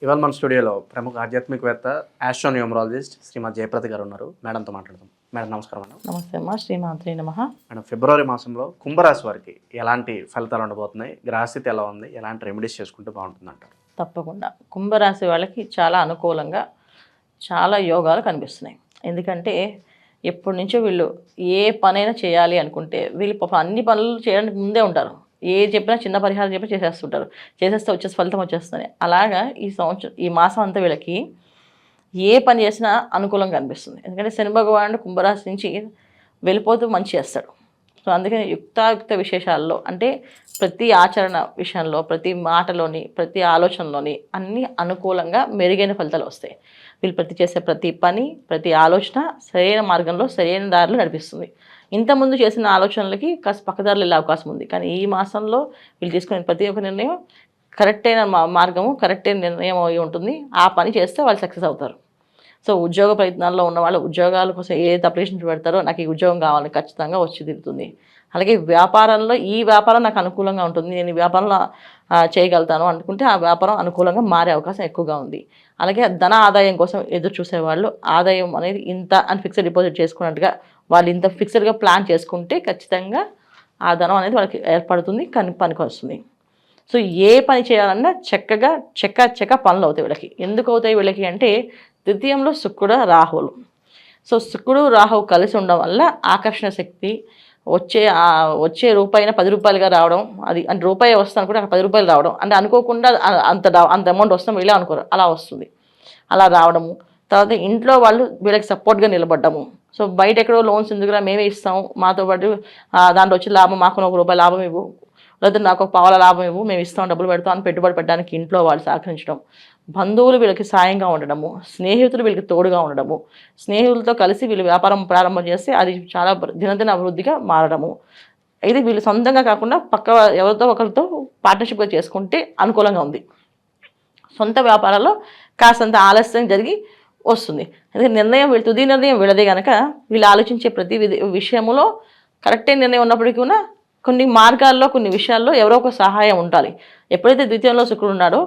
ఇవాళ మన స్టూడియోలో ప్రముఖ ఆధ్యాత్మికవేత్త ఆస్ట్రోన్యూమరాలజిస్ట్ శ్రీమతి జయప్రద గారు ఉన్నారు. మేడంతో మాట్లాడదాం. మేడం నమస్కారం. మేడం నమస్తే అమ్మా. శ్రీమాత్రే నమః. మేడం, ఫిబ్రవరి మాసంలో కుంభరాశి వారికి ఎలాంటి ఫలితాలు ఉండబోతున్నాయి, గ్రహస్థితి ఎలా ఉంది, ఎలాంటి రెమెడీస్ చేసుకుంటే బాగుంటుంది అంటారు? తప్పకుండా కుంభరాశి వాళ్ళకి చాలా అనుకూలంగా చాలా యోగాలు కనిపిస్తున్నాయి. ఎందుకంటే ఎప్పటి నుంచో వీళ్ళు ఏ పనైనా చేయాలి అనుకుంటే వీళ్ళు అన్ని పనులు చేయడానికి ముందే ఉంటారు. ఏ చెప్పినా చిన్న పరిహారం చెప్పి చేసేస్తుంటారు. చేసేస్తే ఫలితం వచ్చేస్తుంది. అలాగా ఈ మాసం అంతా వీళ్ళకి ఏ పని చేసినా అనుకూలంగా అనిపిస్తుంది. ఎందుకంటే శని భగవానుడు కుంభరాశి నుంచి వెళ్ళిపోతూ మంచి చేస్తాడు. సో అందుకని యుక్తాయుక్త విశేషాల్లో అంటే ప్రతి ఆచరణ విషయంలో, ప్రతి మాటలోని, ప్రతి ఆలోచనలోని అన్నీ అనుకూలంగా మెరుగైన ఫలితాలు వస్తాయి. వీళ్ళు చేసే ప్రతి పని, ప్రతి ఆలోచన సరైన మార్గంలో, సరైన దారిలో నడిపిస్తుంది. ఇంతకుముందు చేసిన ఆలోచనలకి కాస్త పక్కదారులు వెళ్ళే అవకాశం ఉంది. కానీ ఈ మాసంలో వీళ్ళు తీసుకునే ప్రతి ఒక్క నిర్ణయం కరెక్ట్ అయిన మార్గము, కరెక్ట్ అయిన నిర్ణయం అయి ఉంటుంది. ఆ పని చేస్తే వాళ్ళు సక్సెస్ అవుతారు. సో ఉద్యోగ ప్రయత్నాల్లో ఉన్న వాళ్ళు ఉద్యోగాల కోసం ఏదైతే అప్లికేషన్ పెడతారో నాకు ఈ ఉద్యోగం కావాలని ఖచ్చితంగా వచ్చి తిరుగుతుంది. అలాగే వ్యాపారంలో ఈ వ్యాపారం నాకు అనుకూలంగా ఉంటుంది, నేను ఈ వ్యాపారంలో చేయగలుగుతాను అనుకుంటే ఆ వ్యాపారం అనుకూలంగా మారే అవకాశం ఎక్కువగా ఉంది. అలాగే ధన ఆదాయం కోసం ఎదురు చూసేవాళ్ళు ఆదాయం అనేది ఇంత అని ఫిక్స్డ్ డిపాజిట్ చేసుకున్నట్టుగా వాళ్ళు ఇంత ఫిక్స్డ్గా ప్లాన్ చేసుకుంటే ఖచ్చితంగా ఆ ధనం అనేది వాళ్ళకి ఏర్పడుతుంది, పనికి వస్తుంది. సో ఏ పని చేయాలన్నా చక్క పనులు అవుతాయి వీళ్ళకి. ఎందుకు అవుతాయి వీళ్ళకి అంటే ద్వితీయంలో శుక్రుడు రాహువులు. సో శుక్రుడు రాహువు కలిసి ఉండడం వల్ల ఆకర్షణ శక్తి, వచ్చే రూపాయిన 10 రూపాయలుగా రావడం, అది అంటే రూపాయి వస్తాను కూడా 10 రూపాయలు రావడం అంటే అనుకోకుండా అంత అమౌంట్ వస్తాం వీళ్ళే అనుకోరు, అలా వస్తుంది. అలా రావడము. తర్వాత ఇంట్లో వాళ్ళు వీళ్ళకి సపోర్ట్గా నిలబడ్డము. సో బయట ఎక్కడో లోన్స్ ఎందుకురా మేమే ఇస్తాము, మాతో పాటు దాంట్లో వచ్చే లాభం మాకు 1 రూపాయి లాభం ఇవ్వు, లేకపోతే నాకు 1 పావలా లాభం ఇవ్వు, మేము ఇస్తాం, డబ్బులు పెడతాం అని పెట్టుబడి పెట్టడానికి ఇంట్లో వాళ్ళు సహకరించడం, బంధువులు వీళ్ళకి సాయంగా ఉండడము, స్నేహితులు వీళ్ళకి తోడుగా ఉండడము, స్నేహితులతో కలిసి వీళ్ళు వ్యాపారం ప్రారంభం చేస్తే అది చాలా దినదిన అభివృద్ధిగా మారడము. అయితే వీళ్ళు సొంతంగా కాకుండా ఎవరితో ఒకరితో పార్ట్నర్షిప్గా చేసుకుంటే అనుకూలంగా ఉంది. సొంత వ్యాపారాల్లో కాస్తంత ఆలస్యం జరిగి వస్తుంది. అందుకే తుది నిర్ణయం వీళ్ళదే కనుక వీళ్ళు ఆలోచించే ప్రతి విషయంలో కరెక్టే నిర్ణయం ఉన్నప్పటికీ కూడా కొన్ని మార్గాల్లో, కొన్ని విషయాల్లో ఎవరో ఒక సహాయం ఉండాలి. ఎప్పుడైతే ద్వితీయంలో శుక్రుడు ఉన్నాడో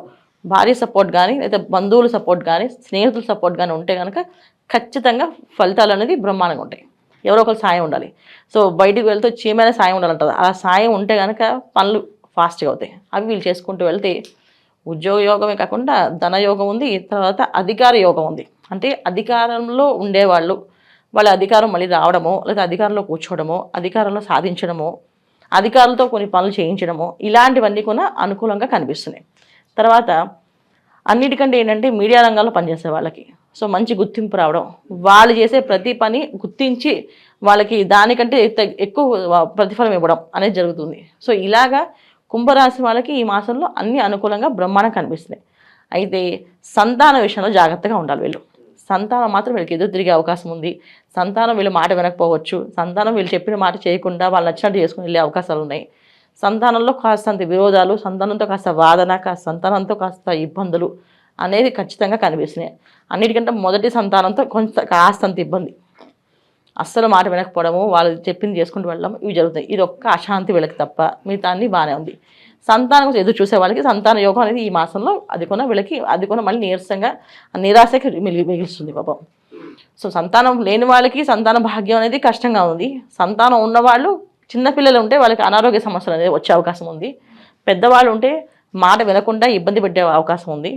భార్య సపోర్ట్ కానీ, లేదా బంధువుల సపోర్ట్ కానీ, స్నేహితుల సపోర్ట్ కానీ ఉంటే కనుక ఖచ్చితంగా ఫలితాలు అనేది బ్రహ్మాండంగా ఉంటాయి. ఎవరో ఒకరు సాయం ఉండాలి. సో బయటికి వెళ్తే చీమైన సాయం ఉండాలంటారు. ఆ సాయం ఉంటే కనుక పనులు ఫాస్ట్గా అవుతాయి. అవి వీళ్ళు చేసుకుంటూ వెళ్తే ఉద్యోగ యోగమే కాకుండా ధన యోగం ఉంది, తర్వాత అధికార యోగం ఉంది. అంటే అధికారంలో ఉండేవాళ్ళు వాళ్ళ అధికారం మళ్ళీ రావడమో, లేదా అధికారంలో కూర్చోవడమో, అధికారంలో సాధించడమో, అధికారులతో కొన్ని పనులు చేయించడమో, ఇలాంటివన్నీ కూడా అనుకూలంగా కనిపిస్తున్నాయి. తర్వాత అన్నిటికంటే ఏంటంటే మీడియా రంగంలో పనిచేసే వాళ్ళకి సో మంచి గుర్తింపు రావడం, వాళ్ళు చేసే ప్రతి పని గుర్తించి వాళ్ళకి దానికంటే ఎక్కువ ప్రతిఫలం ఇవ్వడం అనేది జరుగుతుంది. సో ఇలాగా కుంభరాశి వాళ్ళకి ఈ మాసంలో అన్ని అనుకూలంగా బ్రహ్మాండంగా కనిపిస్తున్నాయి. అయితే సంతాన విషయంలో జాగ్రత్తగా ఉండాలి వీళ్ళు. సంతానం మాత్రం వీళ్ళకి ఎదురు తిరిగే అవకాశం ఉంది. సంతానం వీళ్ళు మాట వినకపోవచ్చు. సంతానం వీళ్ళు చెప్పిన మాట చేయకుండా వాళ్ళు నచ్చినట్టు చేసుకుని వెళ్ళే అవకాశాలు ఉన్నాయి. సంతానంలో కాస్తంత విరోధాలు, సంతానంతో కాస్త వాదన, సంతానంతో కాస్త ఇబ్బందులు అనేది ఖచ్చితంగా కనిపిస్తున్నాయి. అన్నిటికంటే మొదటి సంతానంతో కాస్తంత ఇబ్బంది, అస్సలు మాట వినకపోవడము, వాళ్ళు చెప్పింది చేసుకుంటూ వెళ్ళడం, ఇవి జరుగుతాయి. ఇది ఒక్క అశాంతి వీళ్ళకి తప్ప మిగతా అన్ని బాగానే ఉంది. సంతానం కోసం ఎదురు చూసే వాళ్ళకి సంతాన యోగం అనేది ఈ మాసంలో వీళ్ళకి మళ్ళీ నీరసంగా నిరాశకి మిగిలిస్తుంది పాపం. సో సంతానం లేని వాళ్ళకి సంతాన భాగ్యం అనేది కష్టంగా ఉంది. సంతానం ఉన్నవాళ్ళు, చిన్నపిల్లలు ఉంటే వాళ్ళకి అనారోగ్య సమస్యలు అనేది వచ్చే అవకాశం ఉంది. పెద్దవాళ్ళు ఉంటే మాట వినకుండా ఇబ్బంది పెట్టే అవకాశం ఉంది.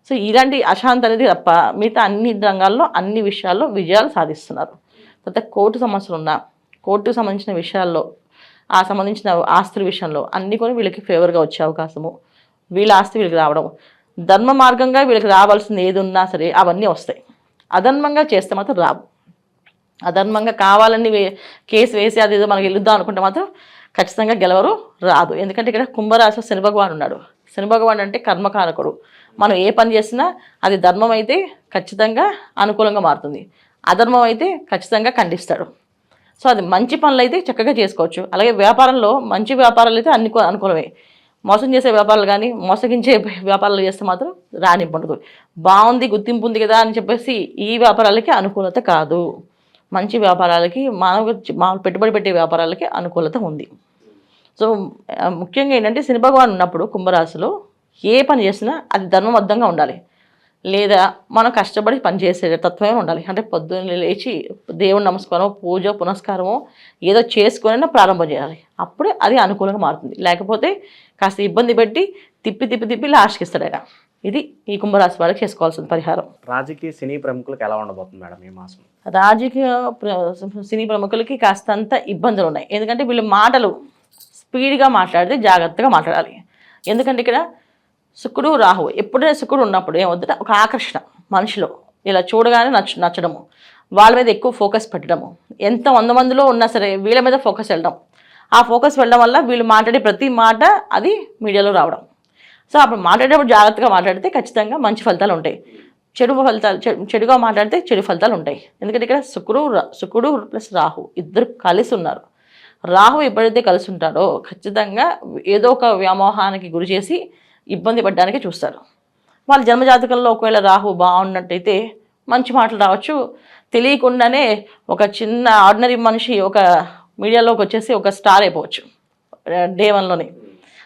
సో ఇలాంటి అశాంతి అనేది తప్ప మిగతా అన్ని రంగాల్లో, అన్ని విషయాల్లో విజయాలు సాధిస్తున్నారు. తర్వాత కోర్టు సమస్యలు ఉన్నా, కోర్టుకు సంబంధించిన విషయాల్లో, ఆ సంబంధించిన ఆస్తుల విషయంలో అన్నీ కూడా వీళ్ళకి ఫేవర్గా వచ్చే అవకాశము, వీళ్ళ ఆస్తి వీళ్ళకి రావడం, ధర్మ మార్గంగా వీళ్ళకి రావాల్సింది ఏది ఉన్నా సరే అవన్నీ వస్తాయి. అధర్మంగా చేస్తే మాత్రం రావు. అధర్మంగా కావాలని కేసు వేసి అది ఏదో మనకి గెలుద్దాం అనుకుంటే మాత్రం ఖచ్చితంగా గెలవరు, రాదు. ఎందుకంటే ఇక్కడ కుంభరాశి శని భగవాన్ ఉన్నాడు. శని భగవాన్ అంటే కర్మకారకుడు. మనం ఏ పని చేసినా అది ధర్మం అయితే ఖచ్చితంగా అనుకూలంగా మారుతుంది, అధర్మం అయితే ఖచ్చితంగా ఖండిస్తాడు. సో అది మంచి పనులు అయితే చక్కగా చేసుకోవచ్చు. అలాగే వ్యాపారంలో మంచి వ్యాపారాలు అయితే అనుకూలమే. మోసం చేసే వ్యాపారాలు కానీ, మోసగించే వ్యాపారాలు చేస్తే మాత్రం రానివ్వదు. బాగుంది, గుర్తింపు ఉంది కదా అని చెప్పేసి ఈ వ్యాపారాలకి అనుకూలత కాదు. మంచి వ్యాపారాలకి, మామూలు పెట్టుబడి పెట్టే వ్యాపారాలకి అనుకూలత ఉంది. సో ముఖ్యంగా ఏంటంటే శని భగవాన్ ఉన్నప్పుడు కుంభరాశిలో ఏ పని చేసినా అది ధర్మబద్ధంగా ఉండాలి. లేదా మనం కష్టపడి పనిచేసే తత్వమే ఉండాలి. అంటే పొద్దున్న లేచి దేవుని నమస్కారం, పూజ, పునస్కారమో ఏదో చేసుకొని ప్రారంభం చేయాలి. అప్పుడే అది అనుకూలంగా మారుతుంది. లేకపోతే కాస్త ఇబ్బంది పెట్టి తిప్పి లాస్ట్కి ఇస్తాడు ఆయన. ఇది ఈ కుంభరాశి వాళ్ళకి చేసుకోవాల్సిన పరిహారం. రాజకీయ సినీ ప్రముఖులకు ఎలా ఉండబోతుంది మేడం ఈ మాసం? రాజకీయ సినీ ప్రముఖులకి కాస్తంత ఇబ్బందులు ఉన్నాయి. ఎందుకంటే వీళ్ళు మాటలు స్పీడ్గా మాట్లాడితే జాగ్రత్తగా మాట్లాడాలి. ఎందుకంటే ఇక్కడ శుక్రుడు రాహు, ఎప్పుడైనా శుక్రుడు ఉన్నప్పుడు ఏమవుతుందంటే ఒక ఆకర్షణ మనిషిలో, ఇలా చూడగానే నచ్చడము, వాళ్ళ మీద ఎక్కువ ఫోకస్ పెట్టడము, ఎంత 100 మందిలో ఉన్నా సరే వీళ్ళ మీద ఫోకస్ వెళ్ళడం, ఆ ఫోకస్ వెళ్ళడం వల్ల వీళ్ళు మాట్లాడే ప్రతి మాట అది మీడియాలో రావడం. సో అప్పుడు మాట్లాడేటప్పుడు జాగ్రత్తగా మాట్లాడితే ఖచ్చితంగా మంచి ఫలితాలు ఉంటాయి. చెడుగా మాట్లాడితే చెడు ఫలితాలు ఉంటాయి. ఎందుకంటే ఇక్కడ శుక్రుడు ప్లస్ రాహు ఇద్దరు కలిసి ఉన్నారు. రాహు ఎప్పుడైతే కలిసి ఉంటాడో ఖచ్చితంగా ఏదో ఒక వ్యామోహానికి గురి చేసి ఇబ్బంది పడడానికి చూస్తారు. వాళ్ళ జన్మజాతకంలో ఒకవేళ రాహు బాగున్నట్టయితే మంచి మాటలు రావచ్చు. తెలియకుండానే ఒక చిన్న ఆర్డినరీ మనిషి ఒక మీడియాలోకి వచ్చేసి ఒక స్టార్ అయిపోవచ్చు డే 1లోనే.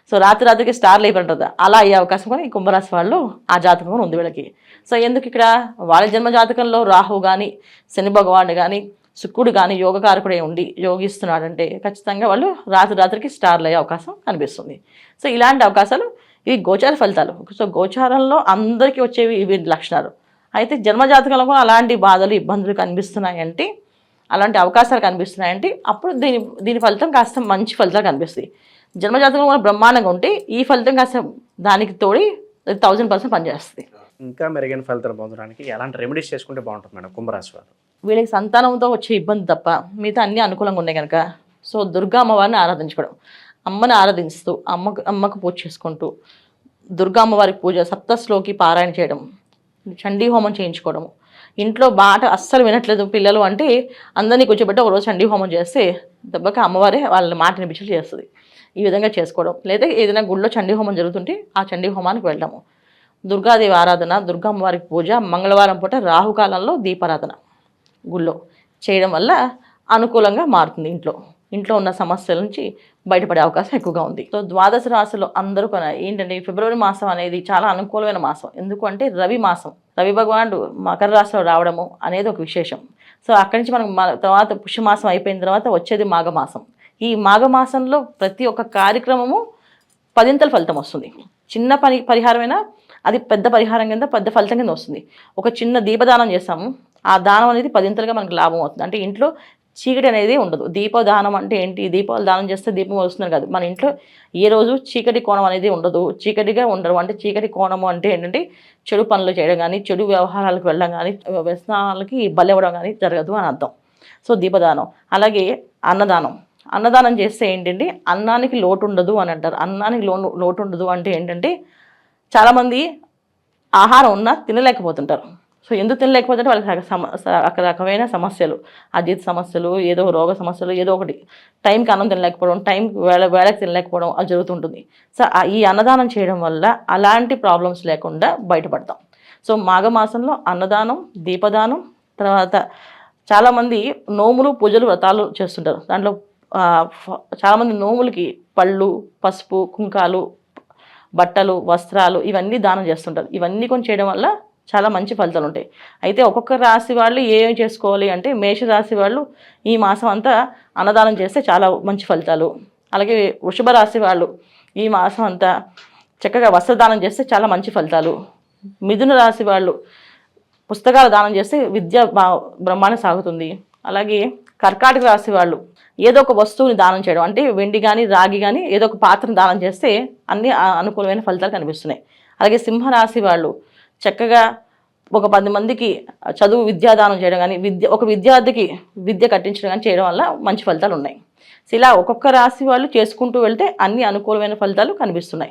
సో రాత్రికి స్టార్లు అయిపోతుంటుంది. అలా అయ్యే అవకాశం కూడా ఈ కుంభరాశి వాళ్ళు ఆ జాతకం ఉంది వీళ్ళకి. సో ఎందుకు ఇక్కడ వాళ్ళ జన్మజాతకంలో రాహు కానీ, శని భగవానుడు కానీ, శుక్రుడు కానీ యోగకారకుడే ఉండి యోగిస్తున్నాడంటే ఖచ్చితంగా వాళ్ళు రాత్రికి స్టార్లు అయ్యే అవకాశం కనిపిస్తుంది. సో ఇలాంటి అవకాశాలు ఇవి గోచార ఫలితాలు. సో గోచారంలో అందరికీ వచ్చేవి ఇవి లక్షణాలు. అయితే జన్మజాతకంలో కూడా అలాంటి బాధలు ఇబ్బందులు కనిపిస్తున్నాయంటే, అలాంటి అవకాశాలు కనిపిస్తున్నాయంటే అప్పుడు దీని ఫలితం కాస్త మంచి ఫలితాలు కనిపిస్తాయి. జన్మజాతకంలో కూడా బ్రహ్మాండంగా ఉంటే ఈ ఫలితం కాస్త దానికి తోడి 1000% పనిచేస్తుంది. ఇంకా మెరుగైన ఫలితాలు పొందడానికి ఎలాంటి రెమెడీస్ చేసుకుంటే బాగుంటుంది మేడం కుంభరాశి వారు? వీళ్ళకి సంతానంతో వచ్చే ఇబ్బంది తప్ప మిగతా అన్నీ అనుకూలంగా ఉన్నాయి కనుక సో దుర్గా అమ్మవారిని ఆరాధించుకోవడం, అమ్మని ఆరాధిస్తూ అమ్మకు పూజ చేసుకుంటూ దుర్గా అమ్మవారికి పూజ, సప్తశ్లోకి పారాయణ చేయడం, చండీ హోమం చేయించుకోవడము. ఇంట్లో బాట అస్సలు వినట్లేదు పిల్లలు అంటే అందరినీ కూర్చోబెట్టి ఒకరోజు చండీ హోమం చేస్తే దెబ్బకి అమ్మవారే వాళ్ళ మాట వినిపించేలా చేస్తుంది. ఈ విధంగా చేసుకోవడం. లేదా ఏదైనా గుళ్ళో చండీ హోమం జరుగుతుంటే ఆ చండీ హోమానికి వెళ్ళడము. దుర్గాదేవి ఆరాధన, దుర్గా అమ్మవారికి పూజ, మంగళవారం పూట రాహుకాలంలో దీపారాధన గుళ్ళో చేయడం వల్ల అనుకూలంగా మారుతుంది. ఇంట్లో ఉన్న సమస్యల నుంచి బయటపడే అవకాశం ఎక్కువగా ఉంది. సో 12 రాశులు అందరూ ఏంటంటే ఫిబ్రవరి మాసం అనేది చాలా అనుకూలమైన మాసం. ఎందుకంటే రవి మాసం, రవి భగవానుడు మకర రాశిలో రావడము అనేది ఒక విశేషం. సో అక్కడి నుంచి మనం తర్వాత పుష్యమాసం అయిపోయిన తర్వాత వచ్చేది మాఘమాసం. ఈ మాఘమాసంలో ప్రతి ఒక్క కార్యక్రమము 10ంతల ఫలితం వస్తుంది. చిన్న పరిహారమైనా అది పెద్ద పరిహారం కింద పెద్ద ఫలితం కింద వస్తుంది. ఒక చిన్న దీపదానం చేస్తాము, ఆ దానం అనేది 10ంతలుగా మనకు లాభం అవుతుంది. అంటే ఇంట్లో చీకటి అనేది ఉండదు. దీపదానం అంటే ఏంటి? దీపాలు దానం చేస్తే దీపం వస్తున్నారు కాదు. మన ఇంట్లో ఏ రోజు చీకటి కోణం అనేది ఉండదు, చీకటిగా ఉండరు. అంటే చీకటి కోణము అంటే ఏంటంటే చెడు పనులు చేయడం కానీ, చెడు వ్యవహారాలకు వెళ్ళడం కానీ, వ్యసనాలకి బలవ్వడం కానీ జరగదు అని అర్థం. సో దీపదానం. అలాగే అన్నదానం చేస్తే ఏంటంటే అన్నానికి లోటు ఉండదు అని అంటారు. అన్నానికి లోటు ఉండదు అంటే ఏంటంటే చాలామంది ఆహారం ఉన్నా తినలేకపోతుంటారు. సో ఎందుకు తినలేకపోతుంటే వాళ్ళకి రకమైన సమస్యలు, అజీర్తి సమస్యలు, ఏదో రోగ సమస్యలు, ఏదో ఒకటి టైంకి అన్నం తినలేకపోవడం, టైంకి వేళకి తినలేకపోవడం అది జరుగుతుంటుంది. సో ఈ అన్నదానం చేయడం వల్ల అలాంటి ప్రాబ్లమ్స్ లేకుండా బయటపడతాం. సో మాఘమాసంలో అన్నదానం, దీపదానం, తర్వాత చాలామంది నోములు, పూజలు, వ్రతాలు చేస్తుంటారు. దాంట్లో చాలామంది నోములకి పళ్ళు, పసుపు, కుంకాలు, బట్టలు, వస్త్రాలు ఇవన్నీ దానం చేస్తుంటారు. ఇవన్నీ కొని చేయడం వల్ల చాలా మంచి ఫలితాలు ఉంటాయి. అయితే ఒక్కొక్క రాశి వాళ్ళు ఏం చేసుకోవాలి అంటే మేషరాశి వాళ్ళు ఈ మాసం అంతా అన్నదానం చేస్తే చాలా మంచి ఫలితాలు. అలాగే వృషభ రాశి వాళ్ళు ఈ మాసం అంతా చక్కగా వస్త్రదానం చేస్తే చాలా మంచి ఫలితాలు. మిథున రాశి వాళ్ళు పుస్తకాలు దానం చేస్తే విద్య బ్రహ్మాండంగా సాగుతుంది. అలాగే కర్కాటక రాశి వాళ్ళు ఏదో ఒక వస్తువుని దానం చేయడం, అంటే వెండి కానీ రాగి కానీ ఏదో ఒక పాత్రను దానం చేస్తే అన్ని అనుకూలమైన ఫలితాలు కనిపిస్తున్నాయి. అలాగే సింహరాశి వాళ్ళు చక్కగా ఒక 10 మందికి చదువు విద్యాదానం చేయడం కానీ, ఒక విద్యార్థికి విద్య కట్టించడం కానీ చేయడం వల్ల మంచి ఫలితాలు ఉన్నాయి. ఇలా ఒక్కొక్క రాశి వాళ్ళు చేసుకుంటూ వెళ్తే అన్ని అనుకూలమైన ఫలితాలు కనిపిస్తున్నాయి.